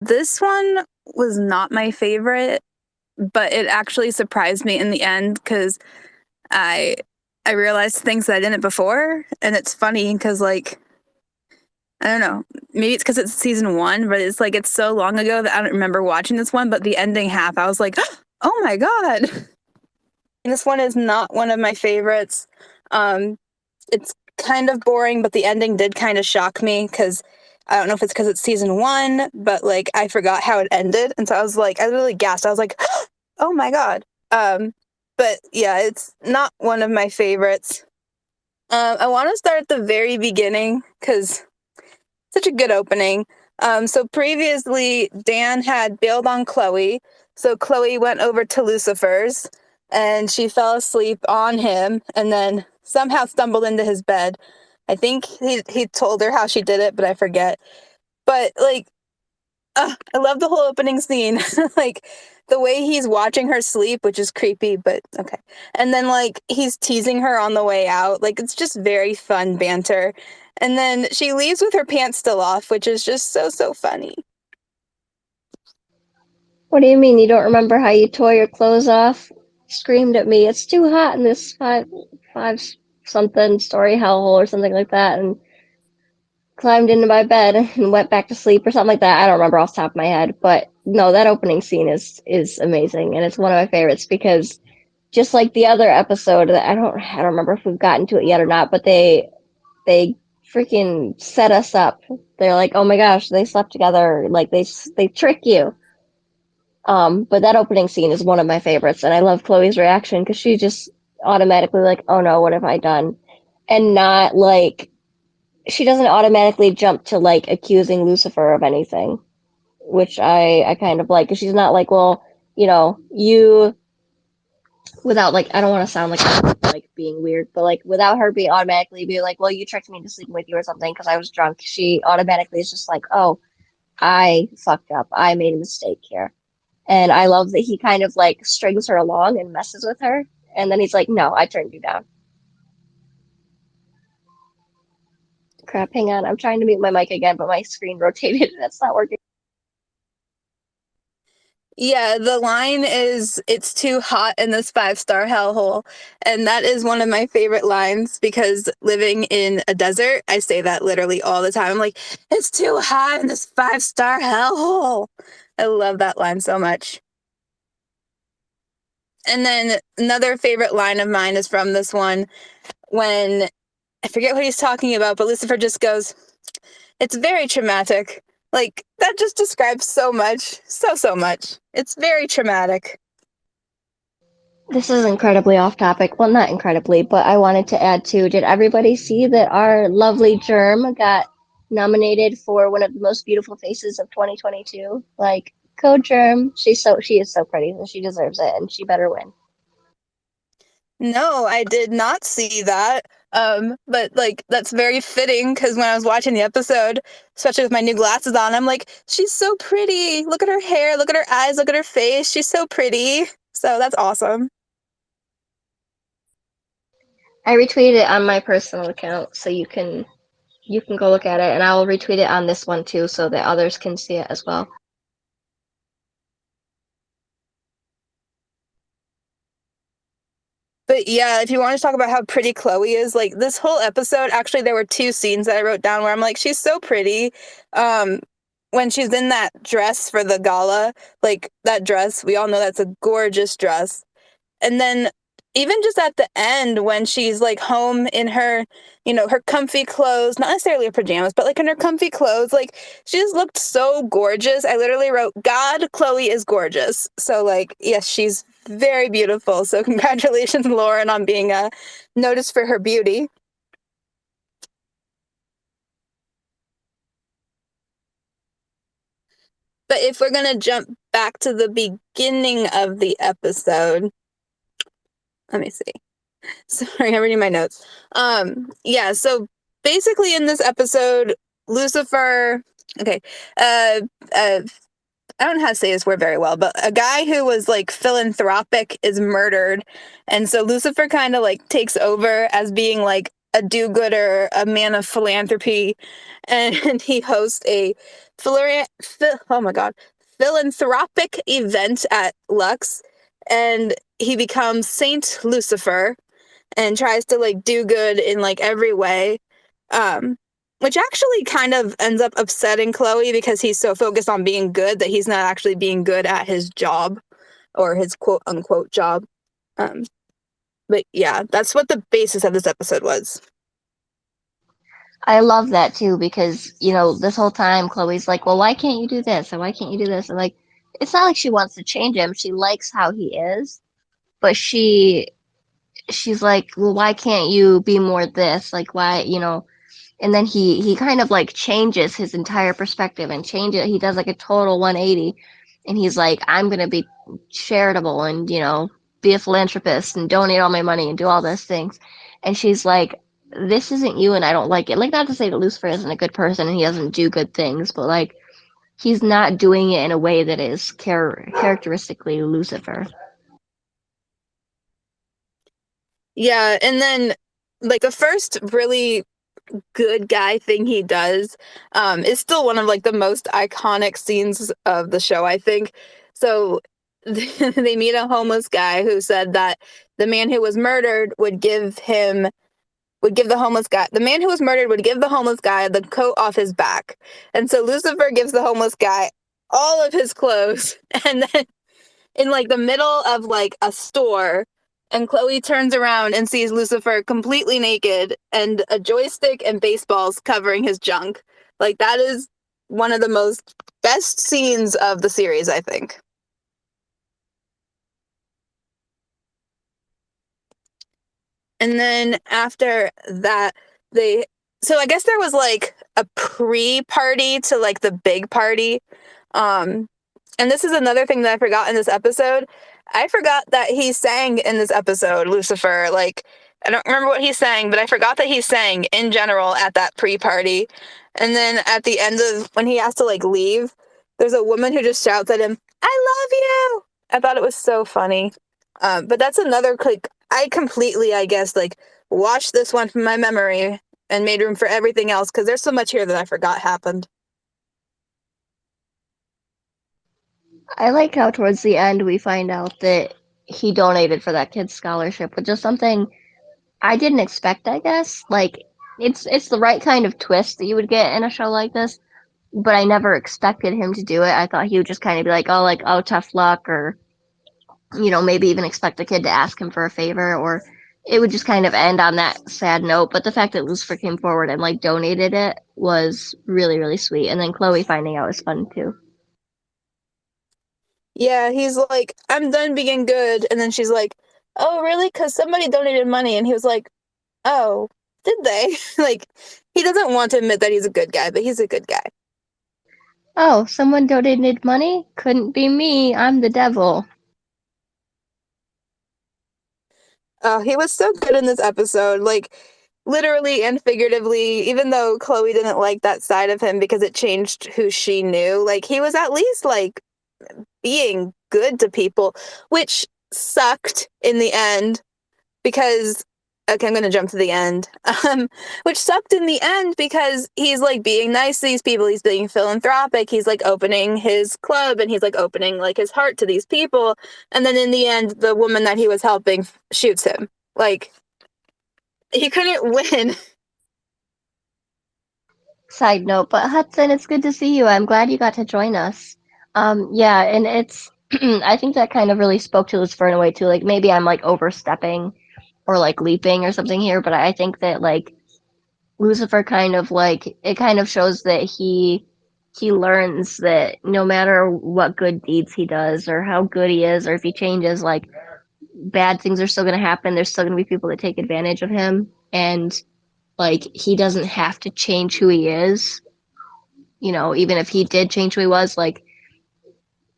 This one was not my favorite, but it actually surprised me in the end because I I realized things that I didn't before, and it's funny because like I don't know, maybe it's because it's season one, but it's like it's so long ago that I don't remember watching this one. But the ending half, I was like, oh my god, this one is not one of my favorites. Um, it's kind of boring, but the ending did kind of shock me because I don't know if it's because it's season one, but like I forgot how it ended, and so I was like, I literally gasped. I was like, oh my god. But yeah, it's not one of my favorites. I want to start at the very beginning because such a good opening. So previously, Dan had bailed on Chloe, so Chloe went over to Lucifer's, and she fell asleep on him, and then somehow stumbled into his bed. I think he told her how she did it, but I forget. But like, I love the whole opening scene. Like the way he's watching her sleep, which is creepy, but okay. And then like he's teasing her on the way out. Like it's just very fun banter. And then she leaves with her pants still off, which is just so funny. What do you mean you don't remember how you tore your clothes off? Screamed at me, it's too hot in this five something story hellhole or something like that, and climbed into my bed and went back to sleep or something like that. I don't remember off the top of my head, but no, that opening scene is amazing, and it's one of my favorites because just like the other episode that I don't remember if we've gotten to it yet or not, but they freaking set us up. They're like, oh my gosh, they slept together, like they trick you. But that opening scene is one of my favorites, and I love Chloe's reaction because she just automatically like, oh no, what have I done? And not like she doesn't automatically jump to like accusing Lucifer of anything, which I kind of like because she's not like, well, you without like I don't want to sound like I'm like being weird, but like without her being automatically be like, well, you tricked me into sleeping with you or something because I was drunk. She automatically is just like, oh, I fucked up. I made a mistake here. And I love that he kind of like strings her along and messes with her. And then he's like, no, I turned you down. Crap, hang on. I'm trying to mute my mic again, but my screen rotated and it's not working. Yeah, the line is it's too hot in this five-star hellhole. And that is one of my favorite lines because living in a desert, I say that literally all the time. I'm like, it's too hot in this five-star hellhole. I love that line so much. And then another favorite line of mine is from this one when I forget what he's talking about, but Lucifer just goes, it's very traumatic. Like, that just describes so much. So much. It's very traumatic. This is incredibly off topic. Well, not incredibly, but I wanted to add too. Did everybody see that our lovely Germ got nominated for one of the most beautiful faces of 2022? Like, go Germ. She is so pretty and she deserves it and she better win. No, I did not see that. But like that's very fitting because when I was watching the episode, especially with my new glasses on, I'm like, she's so pretty. Look at her hair, look at her eyes, look at her face. She's so pretty. So that's awesome. I retweeted it on my personal account so you can go look at it and I will retweet it on this one too so that others can see it as well. But yeah, if you want to talk about how pretty Chloe is, like this whole episode, actually there were two scenes that I wrote down where I'm like, she's so pretty. Um, when she's in that dress for the gala, like that dress, we all know that's a gorgeous dress. And then even just at the end when she's like home in her, her comfy clothes, not necessarily her pajamas, but like in her comfy clothes, like she just looked so gorgeous. I literally wrote, God, Chloe is gorgeous. So like, yes, she's very beautiful. So congratulations, Lauren, on being noticed for her beauty. But if we're gonna jump back to the beginning of the episode, let me see. Sorry, I'm reading my notes. Yeah, so basically in this episode, Lucifer, okay, uh, uh, I don't know how to say this word very well, but a guy who was like philanthropic is murdered. And so Lucifer kind of like takes over as being like a do-gooder, a man of philanthropy, and he hosts a oh my god, philanthropic event at Lux, and he becomes Saint Lucifer and tries to like do good in like every way. Um, which actually kind of ends up upsetting Chloe because he's so focused on being good that he's not actually being good at his job or his quote unquote job. Um, but yeah, that's what the basis of this episode was. I love that too because, this whole time Chloe's like, well, why can't you do this? And why can't you do this? And like, it's not like she wants to change him. She likes how he is, but she's like, well, why can't you be more this? Like, why, and then he kind of like changes his entire perspective and change it. He does like a total 180 and he's like, I'm going to be charitable and, be a philanthropist and donate all my money and do all those things. And she's like, this isn't you and I don't like it. Like, not to say that Lucifer isn't a good person and he doesn't do good things, but like, he's not doing it in a way that is characteristically Lucifer. Yeah, and then like the first really good guy thing he does is still one of like the most iconic scenes of the show, I think. So they meet a homeless guy who said that the man who was murdered would give the homeless guy the man who was murdered would give the homeless guy the coat off his back. And so Lucifer gives the homeless guy all of his clothes and then in like the middle of like a store, and Chloe turns around and sees Lucifer completely naked and a joystick and baseballs covering his junk. Like that is one of the most best scenes of the series, I think. And then after that, they so I guess there was like a pre-party to like the big party. Um and this is another thing that I forgot in this episode. I forgot that he sang in this episode, Lucifer. Like I don't remember what he sang, but I forgot that he sang in general at that pre-party. And then at the end of when he has to like leave, there's a woman who just shouts at him, "I love you." I thought it was so funny. But that's another like I completely, I guess, like washed this one from my memory and made room for everything else because there's so much here that I forgot happened. I like how towards the end we find out that he donated for that kid's scholarship, which is something I didn't expect, I guess. Like it's the right kind of twist that you would get in a show like this, but I never expected him to do it. I thought he would just kind of be like, oh, tough luck, or maybe even expect the kid to ask him for a favor, or it would just kind of end on that sad note. But the fact that Lucifer came forward and like donated it was really, really sweet. And then Chloe finding out was fun too. Yeah, he's like, I'm done being good. And then she's like, oh, really? Because somebody donated money. And he was like, oh, did they? Like, he doesn't want to admit that he's a good guy, but he's a good guy. Oh, someone donated money? Couldn't be me. I'm the devil. Oh, he was so good in this episode. Like, literally and figuratively, even though Chloe didn't like that side of him because it changed who she knew, like, he was at least like being good to people, which sucked in the end because okay, I'm gonna jump to the end. Which sucked in the end because he's like being nice to these people, he's being philanthropic, he's like opening his club and he's like opening like his heart to these people, and then in the end, the woman that he was helping shoots him. Like he couldn't win. Side note, but Hudson, it's good to see you. I'm glad you got to join us. Yeah, and it's I think that kind of really spoke to Lucifer in a way too. Like maybe I'm like overstepping or like leaping or something here, but I think that like Lucifer kind of like it kind of shows that he learns that no matter what good deeds he does or how good he is or if he changes, like bad things are still going to happen. There's still going to be people that take advantage of him, and like he doesn't have to change who he is. Even if he did change who he was, like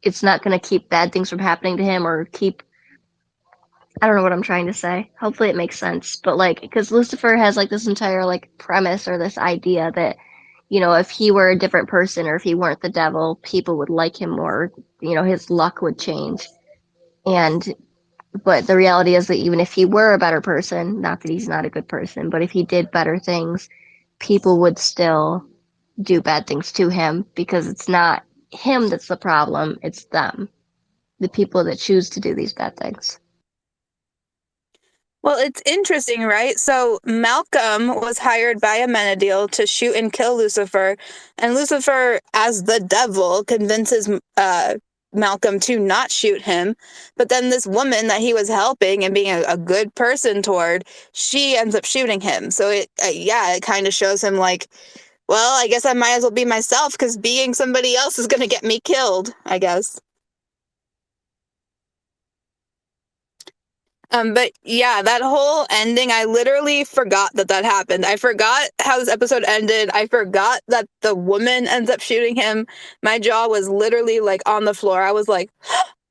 it's not going to keep bad things from happening to him or keep. I don't know what I'm trying to say. Hopefully it makes sense. But like, because Lucifer has like this entire like premise or this idea that, if he were a different person or if he weren't the devil, people would like him more. His luck would change. And But the reality is that even if he were a better person, not that he's not a good person, but if he did better things, people would still do bad things to him because it's not him that's the problem, it's them, the people that choose to do these bad things. Well, it's interesting, right? So Malcolm was hired by Amenadiel to shoot and kill Lucifer, and Lucifer, as the devil, convinces Malcolm to not shoot him. But then this woman that he was helping and being a good person toward, she ends up shooting him. So yeah, it kind of shows him like, well, I guess I might as well be myself because being somebody else is going to get me killed, I guess. But yeah, that whole ending, I literally forgot that that happened. I forgot how this episode ended. I forgot that the woman ends up shooting him. My jaw was literally like on the floor. I was like,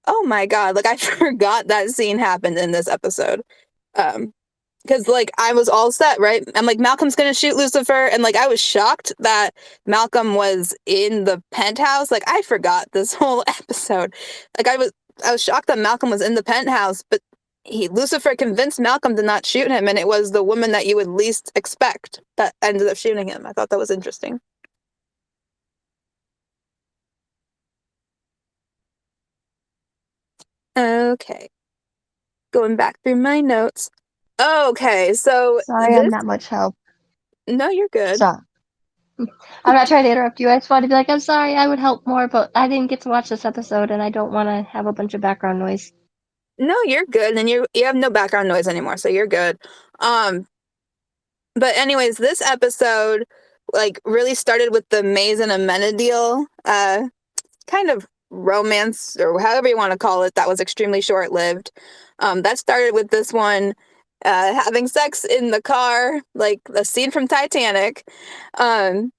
oh my God, like I forgot that scene happened in this episode. Um, because like I was all set, right? I'm like, Malcolm's gonna shoot Lucifer, and like I was shocked that Malcolm was in the penthouse. Like I forgot this whole episode. Like I was shocked that Malcolm was in the penthouse, but Lucifer convinced Malcolm to not shoot him, and it was the woman that you would least expect that ended up shooting him. I thought that was interesting. Okay, going back through my notes. Okay, so Sorry, I'm this, not much help. no, you're good. So, I'm not trying to interrupt you. I just wanted to be like, I'm sorry, I would help more, but I didn't get to watch this episode and I don't want to have a bunch of background noise. No, you're good, and you have no background noise anymore, so you're good. Um, but anyways, this episode like really started with the Maze and Amenadiel kind of romance or however you want to call it that was extremely short lived. That started with this one having sex in the car, like the scene from Titanic. Um,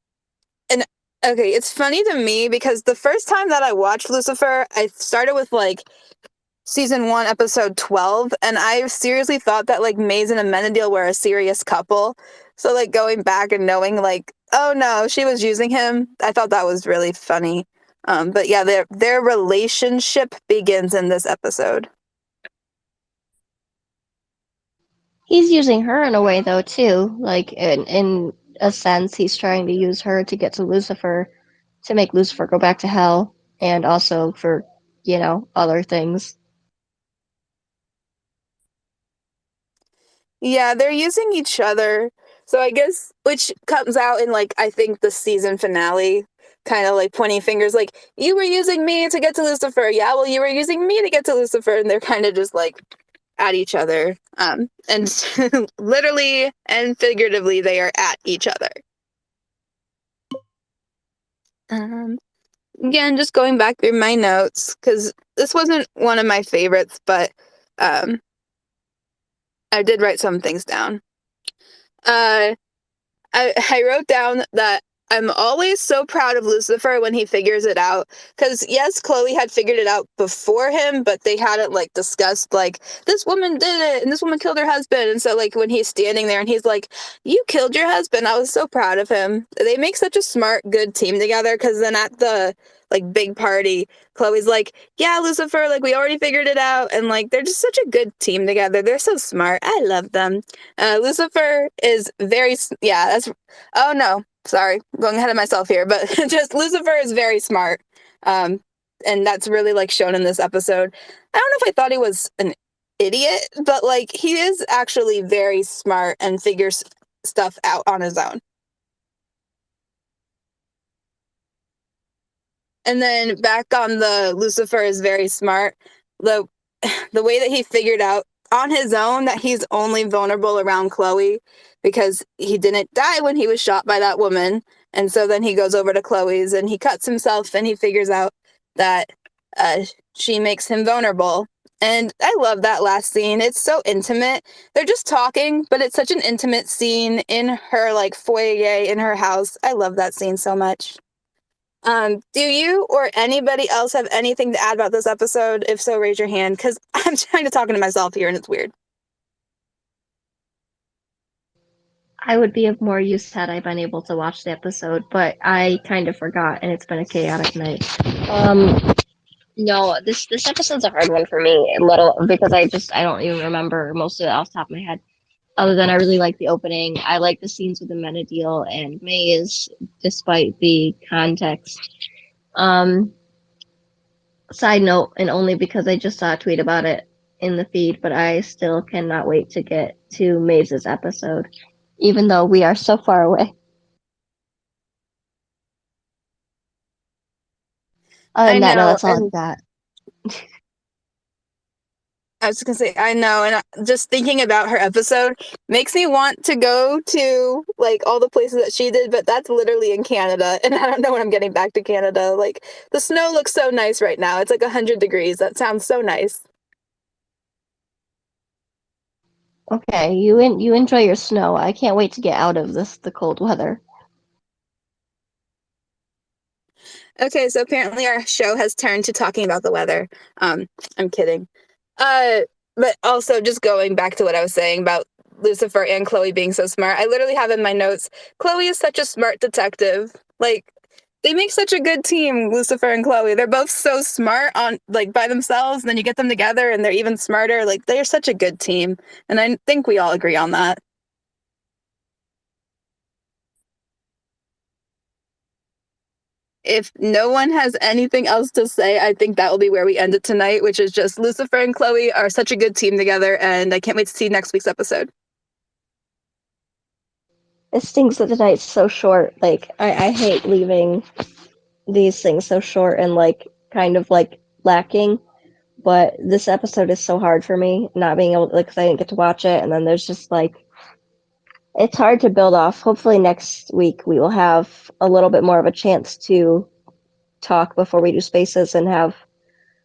and okay, it's funny to me because the first time that I watched Lucifer, I started with like season 1, episode 12, and I seriously thought that like Maze and Amenadiel were a serious couple. So like going back and knowing like, oh no, she was using him, I thought that was really funny. But yeah, their relationship begins in this episode. He's using her in a way, though, too. Like, in a sense, he's trying to use her to get to Lucifer, to make Lucifer go back to hell, and also for, other things. Yeah, they're using each other. So I guess, which comes out in like, I think the season finale, kind of like pointing fingers, like, you were using me to get to Lucifer. Yeah, well, you were using me to get to Lucifer. And they're kind of just like at each other. And literally and figuratively, they are at each other. Um, Again, just going back through my notes, because this wasn't one of my favorites, but um, I did write some things down. Uh, I wrote down that I'm always so proud of Lucifer when he figures it out. Because, yes, Chloe had figured it out before him, but they hadn't, like, discussed, like, this woman did it, and this woman killed her husband. And so, like, when he's standing there and he's like, you killed your husband, I was so proud of him. They make such a smart, good team together. Because then at the, like, big party, Chloe's like, yeah, Lucifer, like, we already figured it out. And, like, they're just such a good team together. They're so smart. I love them. Lucifer is very, yeah, that's, oh no, sorry, I'm going ahead of myself here, but just Lucifer is very smart. Um, and that's really like shown in this episode. I don't know if I thought he was an idiot, but like he is actually very smart and figures stuff out on his own. And then back on the Lucifer is very smart. The the way that he figured out on his own that he's only vulnerable around Chloe because he didn't die when he was shot by that woman. And so then he goes over to Chloe's and he cuts himself and he figures out that she makes him vulnerable. And I love that last scene. It's so intimate. They're just talking, but it's such an intimate scene in her like foyer in her house. I love that scene so much. Do you or anybody else have anything to add about this episode? If so, raise your hand, because I'm trying to talking to myself here and it's weird. I would be of more use had I been able to watch the episode, but I kind of forgot, and it's been a chaotic night. Um, No, this episode's a hard one for me, a little because I don't even remember most of it off the top of my head. Other than I really like the opening, I like the scenes with the Menadil and Maze, despite the context. Um, Side note, and only because I just saw a tweet about it in the feed, but I still cannot wait to get to Maze's episode, even though we are so far away. Other I than that, no, know, that's all I've and got. I was just gonna say, I know, and just thinking about her episode makes me want to go to like all the places that she did, but that's literally in Canada, and I don't know when I'm getting back to Canada. Like the snow looks so nice right now. It's like 100 degrees. That sounds so nice. Okay, you enjoy your snow. I can't wait to get out of the cold weather. Okay, so apparently our show has turned to talking about the weather. Um, I'm kidding. Uh, but also just going back to what I was saying about Lucifer and Chloe being so smart. I literally have in my notes, Chloe is such a smart detective. Like they make such a good team, Lucifer and Chloe. They're both so smart on like by themselves, and then you get them together and they're even smarter. Like they're such a good team. And I think we all agree on that. If no one has anything else to say, I think that will be where we end it tonight, which is just Lucifer and Chloe are such a good team together, and I can't wait to see next week's episode. It stinks that the night's so short. Like I hate leaving these things so short and like kind of like lacking. But this episode is so hard for me not being able to, like, 'cause I didn't get to watch it, and then there's just like it's hard to build off. Hopefully next week we will have a little bit more of a chance to talk before we do spaces and have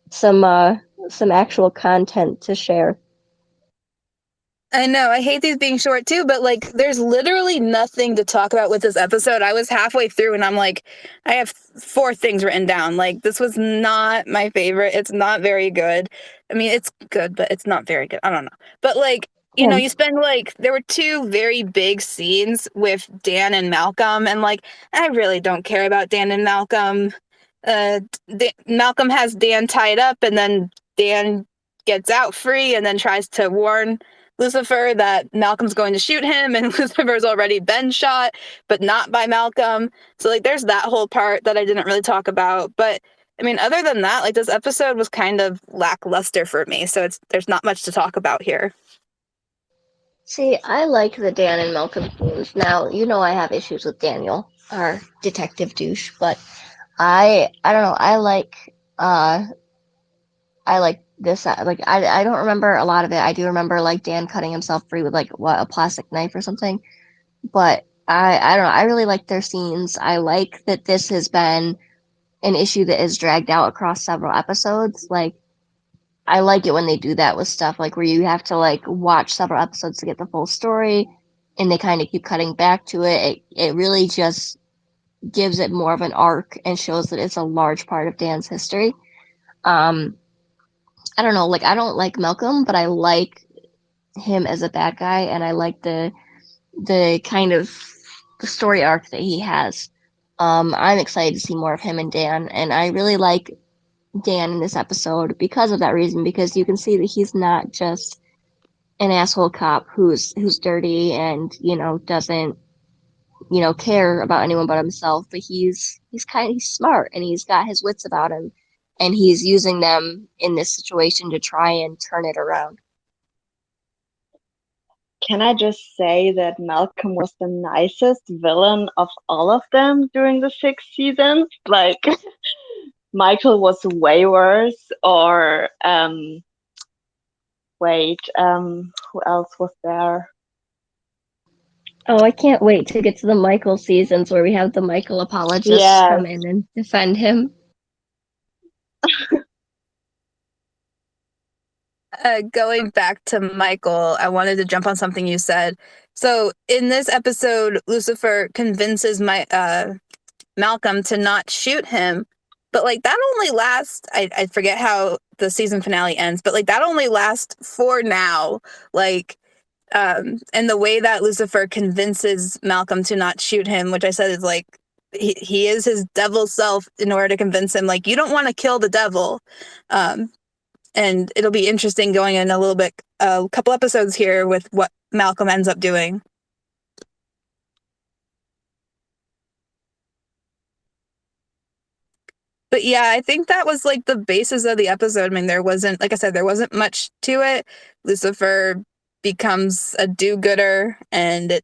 some uh some actual content to share. I know, I hate these being short too, but like there's literally nothing to talk about with this episode. I was halfway through and I'm like, I have four things written down. Like this was not my favorite. It's not very good. I mean, it's good, but it's not very good. I don't know. But like, you know, Him. you spend like there were two very big scenes with Dan and Malcolm, and like I really don't care about Dan and Malcolm. Malcolm has Dan tied up, and then Dan gets out free and then tries to warn Lucifer that Malcolm's going to shoot him, and Lucifer's already been shot, but not by Malcolm. So, like, there's that whole part that I didn't really talk about. But I mean, other than that, like, this episode was kind of lackluster for me. So, there's not much to talk about here. See, I like the Dan and Malcolm scenes. Now, you know I have issues with Daniel, our detective douche, but I don't know. I like this. Like I don't remember a lot of it. I do remember like Dan cutting himself free with like what a plastic knife or something. But I don't know. I really like their scenes. I like that this has been an issue that is dragged out across several episodes. Like I like it when they do that with stuff like where you have to like watch several episodes to get the full story, and they kind of keep cutting back to it. It really just gives it more of an arc and shows that it's a large part of Dan's history. Um, I don't know, like I don't like Malcolm, but I like him as a bad guy, and I like the kind of the story arc that he has. I'm excited to see more of him and Dan, and I really like Dan in this episode because of that reason. Because you can see that he's not just an asshole cop who's dirty and doesn't care about anyone but himself, but he's smart and he's got his wits about him, and he's using them in this situation to try and turn it around. Can I just say that Malcolm was the nicest villain of all of them during the 6 seasons? Like, Michael was way worse, or wait, who else was there? Oh, I can't wait to get to the Michael seasons where we have the Michael apologists Yes, come in and defend him. Going back to Michael, I wanted to jump on something you said. So in this episode, Lucifer convinces Malcolm to not shoot him, but like that only lasts. I forget how the season finale ends, but like that only lasts for now. Like, and the way that Lucifer convinces Malcolm to not shoot him, which I said is like he is his devil self in order to convince him, like, you don't want to kill the devil. And it'll be interesting going in a couple episodes here with what Malcolm ends up doing. But yeah, I think that was like the basis of the episode. I mean, there wasn't, like I said, there wasn't much to it. Lucifer becomes a do-gooder, and it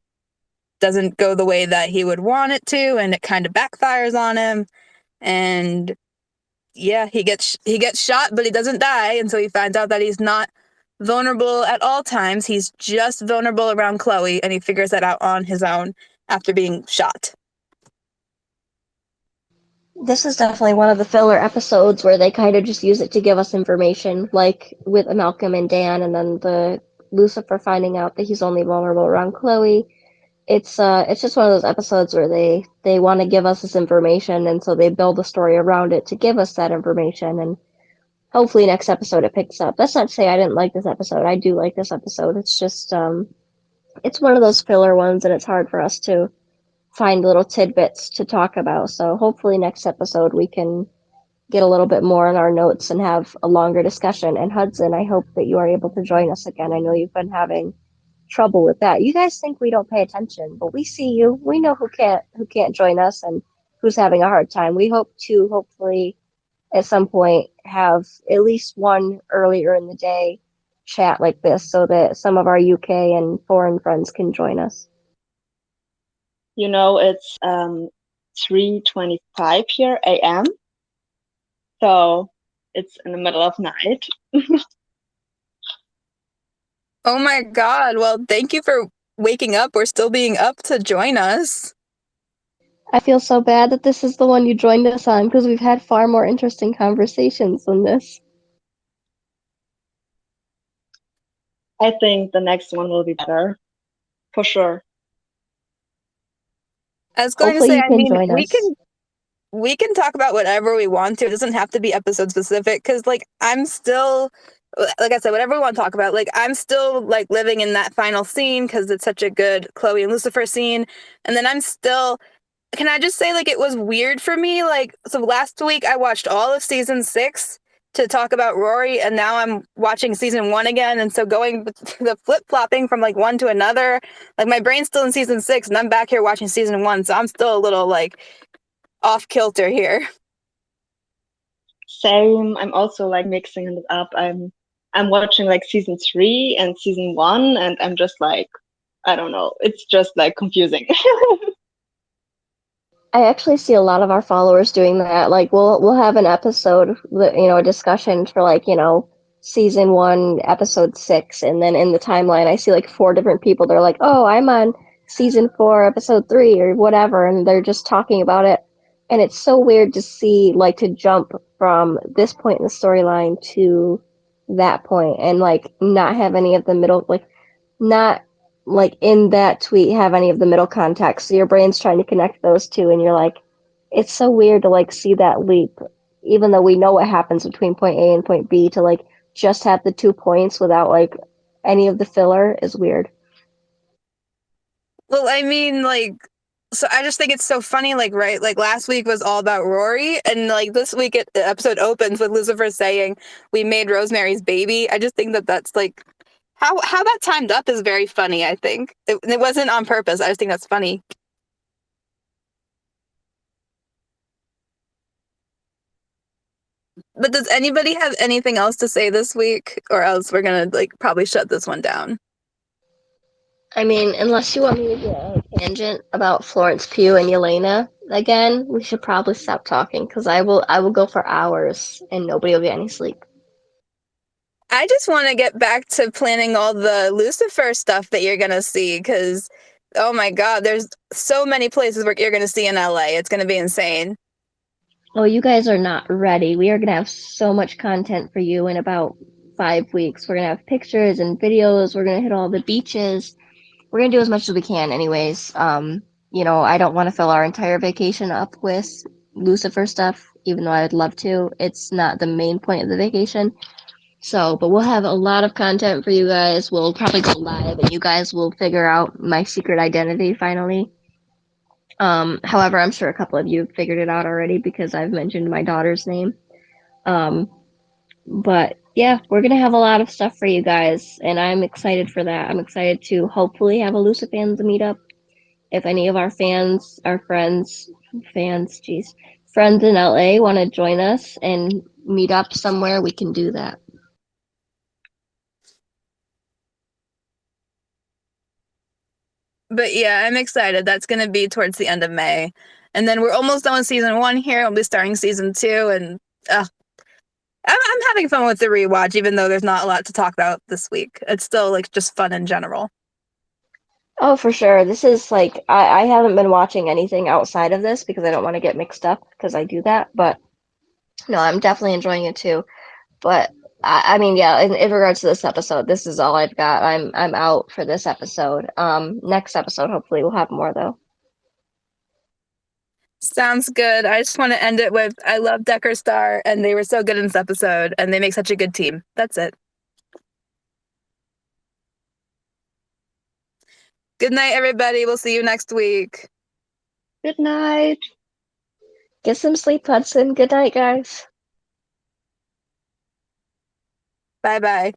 doesn't go the way that he would want it to, and it kind of backfires on him. And yeah, he gets shot, but he doesn't die, and so he finds out that he's not vulnerable at all times. He's just vulnerable around Chloe, and he figures that out on his own after being shot. This is definitely one of the filler episodes where they kind of just use it to give us information, like with Malcolm and Dan, and then the Lucifer finding out that he's only vulnerable around Chloe. It's just one of those episodes where they want to give us this information, and so they build a story around it to give us that information, and hopefully next episode it picks up. That's not to say I didn't like this episode. I do like this episode. It's just it's one of those filler ones, and it's hard for us to find little tidbits to talk about. So hopefully next episode we can get a little bit more in our notes and have a longer discussion. And Hudson, I hope that you are able to join us again. I know you've been having trouble with that. You guys think we don't pay attention, but we see you. We know who can't join us and who's having a hard time. We hope to hopefully at some point have at least one earlier in the day chat like this so that some of our UK and foreign friends can join us. You know, it's 3:25 here a.m. So it's in the middle of night. Oh my God. Well, thank you for waking up or still being up to join us. I feel so bad that this is the one you joined us on because we've had far more interesting conversations than this. I think the next one will be better, for sure. I was going to Hopefully say, you I can mean, join us. we can talk about whatever we want to. It doesn't have to be episode specific, because like I'm still, like I said, whatever we want to talk about, like I'm still like living in that final scene because it's such a good Chloe and Lucifer scene. And then I'm still, can I just say, like, it was weird for me, like, so last week I watched all of season 6 to talk about Rory, and now I'm watching season 1 again, and so going the flip-flopping from like one to another, like my brain's still in season 6 and I'm back here watching season 1, so I'm still a little like off kilter here. Same. I'm also like mixing it up. I'm watching like season 3 and season 1, and I'm just like, I don't know. It's just like confusing. I actually see a lot of our followers doing that. Like we'll have an episode, a discussion for like, season 1, episode 6, and then in the timeline I see like 4 different people. They're like, "Oh, I'm on season 4, episode 3 or whatever," and they're just talking about it. And it's so weird to see like to jump from this point in the storyline to that point and like not have any of the middle, like not like in that tweet have any of the middle context. So your brain's trying to connect those two, and you're like, it's so weird to like see that leap, even though we know what happens between point A and point B, to like just have the 2 points without like any of the filler is weird. Well, I mean, like, so I just think it's so funny, like, right? Like last week was all about Rory, and like this week the episode opens with Lucifer saying, "We made Rosemary's Baby." I just think that that's like how that timed up is very funny. I think it wasn't on purpose. I just think that's funny. But does anybody have anything else to say this week, or else we're gonna like probably shut this one down? I mean, unless you want me to get a tangent about Florence Pugh and Yelena again, we should probably stop talking because I will go for hours and nobody will get any sleep. I just want to get back to planning all the Lucifer stuff that you're gonna see, because oh my God, there's so many places where you're gonna see in LA. It's gonna be insane. Oh, you guys are not ready. We are going to have so much content for you in about 5 weeks. We're going to have pictures and videos. We're going to hit all the beaches. We're going to do as much as we can, anyways. I don't want to fill our entire vacation up with Lucifer stuff, even though I'd love to. It's not the main point of the vacation. So, but we'll have a lot of content for you guys. We'll probably go live, and you guys will figure out my secret identity finally. However, I'm sure a couple of you have figured it out already because I've mentioned my daughter's name. Um, but yeah, we're gonna have a lot of stuff for you guys, and I'm excited for that. I'm excited to hopefully have a Lucifans meetup. If any of our fans, our friends in LA want to join us and meet up somewhere, we can do that. But yeah, I'm excited. That's going to be towards the end of May. And then we're almost done with season 1 here. We'll be starting season 2. And I'm having fun with the rewatch, even though there's not a lot to talk about this week. It's still like just fun in general. Oh, for sure. This is like I haven't been watching anything outside of this because I don't want to get mixed up because I do that. But no, I'm definitely enjoying it too. But I mean, yeah, in regards to this episode, this is all I've got. I'm out for this episode. Next episode, hopefully we'll have more though. Sounds good. I just want to end it with I love Decker Star, and they were so good in this episode, and they make such a good team. That's it. Good night, everybody. We'll see you next week. Good night. Get some sleep, Hudson. Good night, guys. Bye bye.